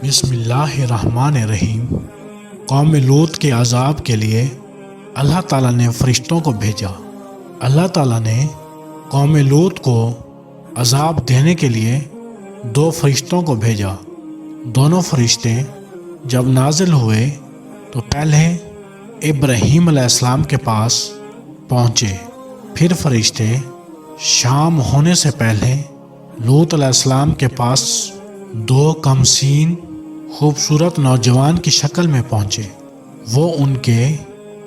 بسم اللہ الرحمن الرحیم۔ قوم لوط کے عذاب کے لیے اللہ تعالیٰ نے فرشتوں کو بھیجا۔ اللہ تعالیٰ نے قوم لوط کو عذاب دینے کے لیے 2 فرشتوں کو بھیجا۔ دونوں فرشتے جب نازل ہوئے تو پہلے ابراہیم علیہ السلام کے پاس پہنچے، پھر فرشتے شام ہونے سے پہلے لوط علیہ السلام کے پاس 2 کمسین خوبصورت نوجوان کی شکل میں پہنچے۔ وہ ان کے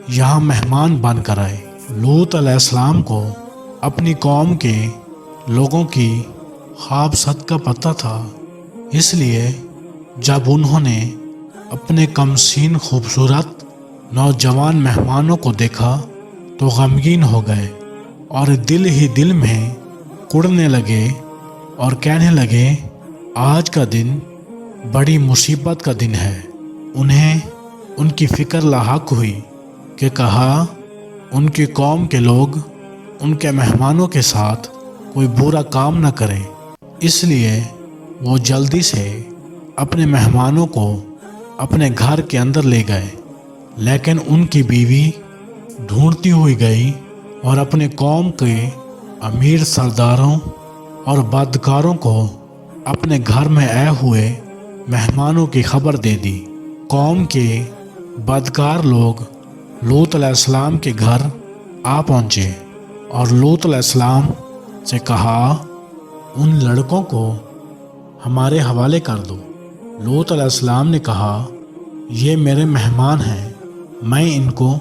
یہاں مہمان بن کر آئے۔ لوط علیہ السلام کو اپنی قوم کے لوگوں کی خواب صد کا پتہ تھا، اس لیے جب انہوں نے اپنے کمسین خوبصورت نوجوان مہمانوں کو دیکھا تو غمگین ہو گئے اور دل ہی دل میں کڑنے لگے اور کہنے لگے آج کا دن بڑی مصیبت کا دن ہے۔ انہیں ان کی فکر لاحق ہوئی کہ کہا ان کی قوم کے لوگ ان کے مہمانوں کے ساتھ کوئی برا کام نہ کریں، اس لیے وہ جلدی سے اپنے مہمانوں کو اپنے گھر کے اندر لے گئے۔ لیکن ان کی بیوی ڈھونڈتی ہوئی گئی اور اپنے قوم کے امیر سرداروں اور بدکاروں کو اپنے گھر میں آئے ہوئے مہمانوں کی خبر دے دی۔ قوم کے بدکار لوگ لوط علیہ السلام کے گھر آ پہنچے اور لوط علیہ السلام سے کہا ان لڑکوں کو ہمارے حوالے کر دو۔ لوط علیہ السلام نے کہا یہ میرے مہمان ہیں، میں ان کو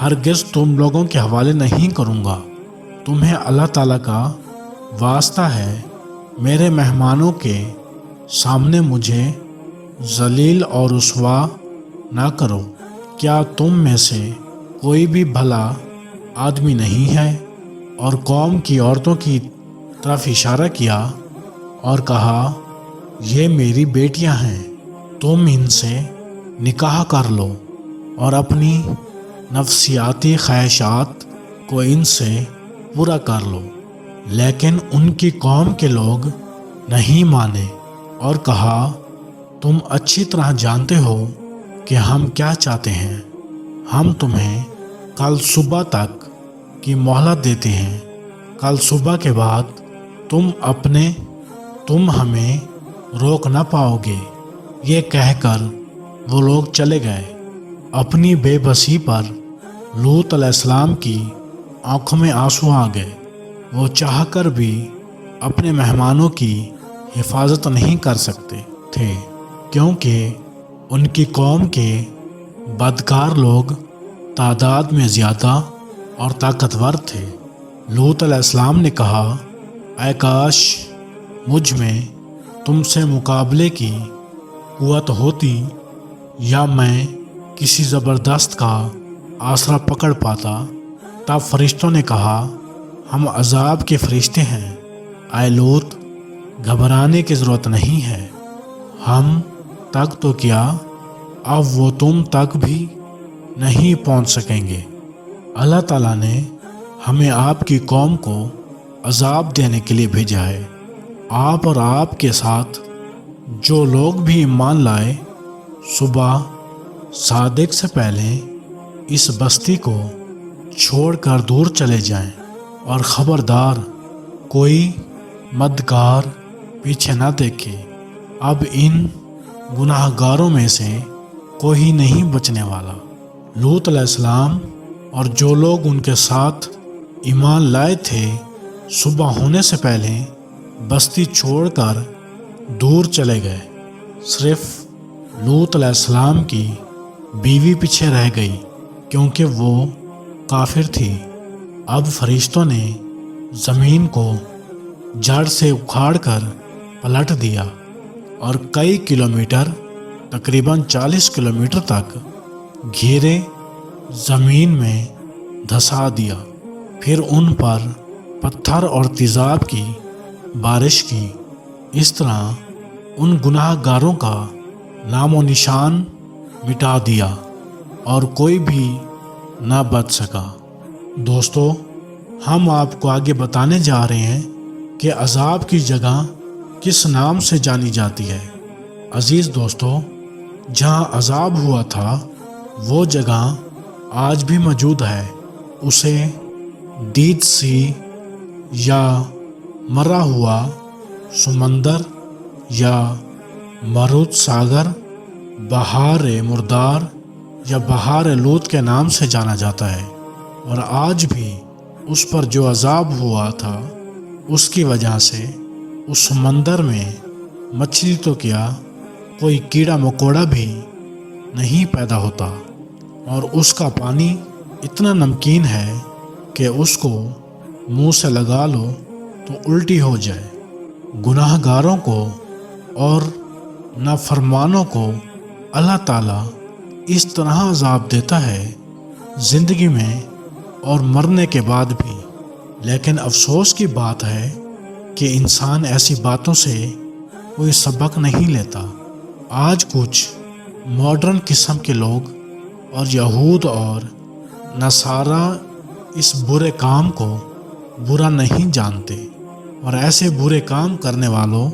ہرگز تم لوگوں کے حوالے نہیں کروں گا۔ تمہیں اللہ تعالیٰ کا واسطہ ہے، میرے مہمانوں کے سامنے مجھے ذلیل اور رسوا نہ کرو۔ کیا تم میں سے کوئی بھی بھلا آدمی نہیں ہے؟ اور قوم کی عورتوں کی طرف اشارہ کیا اور کہا یہ میری بیٹیاں ہیں، تم ان سے نکاح کر لو اور اپنی نفسیاتی خواہشات کو ان سے پورا کر لو۔ لیکن ان کی قوم کے لوگ نہیں مانے اور کہا تم اچھی طرح جانتے ہو کہ ہم کیا چاہتے ہیں، ہم تمہیں کل صبح تک کی مہلت دیتے ہیں، کل صبح کے بعد تم ہمیں روک نہ پاؤ گے۔ یہ کہہ کر وہ لوگ چلے گئے۔ اپنی بے بسی پر لوط علیہ السلام کی آنکھوں میں آنسو آ گئے۔ وہ چاہ کر بھی اپنے مہمانوں کی حفاظت نہیں کر سکتے تھے، کیونکہ ان کی قوم کے بدکار لوگ تعداد میں زیادہ اور طاقتور تھے۔ لوط علیہ السلام نے کہا اے کاش مجھ میں تم سے مقابلے کی قوت ہوتی یا میں کسی زبردست کا آسرا پکڑ پاتا۔ تب فرشتوں نے کہا ہم عذاب کے فرشتے ہیں، اے لوط گھبرانے کی ضرورت نہیں ہے، ہم تک تو کیا اب وہ تم تک بھی نہیں پہنچ سکیں گے۔ اللہ تعالیٰ نے ہمیں آپ کی قوم کو عذاب دینے کے لیے بھیجا ہے۔ آپ اور آپ کے ساتھ جو لوگ بھی ایمان لائے صبح صادق سے پہلے اس بستی کو چھوڑ کر دور چلے جائیں، اور خبردار کوئی مدکار پیچھے نہ دیکھے۔ اب ان گناہ گاروں میں سے کوئی نہیں بچنے والا۔ لوط علیہ السلام اور جو لوگ ان کے ساتھ ایمان لائے تھے صبح ہونے سے پہلے بستی چھوڑ کر دور چلے گئے۔ صرف لوط علیہ السلام کی بیوی پیچھے رہ گئی کیونکہ وہ کافر تھی۔ اب فرشتوں نے زمین کو جڑ سے اکھاڑ کر پلٹ دیا اور کئی کلومیٹر تقریباً 40 کلومیٹر تک گھیرے زمین میں دھسا دیا، پھر ان پر پتھر اور تیزاب کی بارش کی۔ اس طرح ان گناہ گاروں کا نام و نشان مٹا دیا اور کوئی بھی نہ بچ سکا۔ دوستو، ہم آپ کو آگے بتانے جا رہے ہیں کہ عذاب کی جگہ کس نام سے جانی جاتی ہے۔ عزیز دوستو، جہاں عذاب ہوا تھا وہ جگہ آج بھی موجود ہے۔ اسے ڈیڈ سی یا مرا ہوا سمندر یا مروت ساگر، بحار مردار یا بحار لوط کے نام سے جانا جاتا ہے، اور آج بھی اس پر جو عذاب ہوا تھا اس کی وجہ سے اس سمندر میں مچھلی تو کیا کوئی کیڑا مکوڑا بھی نہیں پیدا ہوتا، اور اس کا پانی اتنا نمکین ہے کہ اس کو منہ سے لگا لو تو الٹی ہو جائے۔ گناہ گاروں کو اور نافرمانوں کو اللہ تعالیٰ اس طرح عذاب دیتا ہے زندگی میں اور مرنے کے بعد بھی، لیکن افسوس کی بات ہے کہ انسان ایسی باتوں سے کوئی سبق نہیں لیتا۔ آج کچھ ماڈرن قسم کے لوگ اور یہود اور نصارہ اس برے کام کو برا نہیں جانتے، اور ایسے برے کام کرنے والوں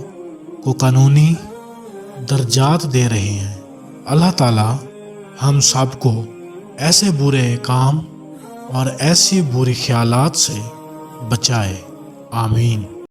کو قانونی درجات دے رہے ہیں۔ اللہ تعالیٰ ہم سب کو ایسے برے کام اور ایسی بری خیالات سے بچائے، آمین۔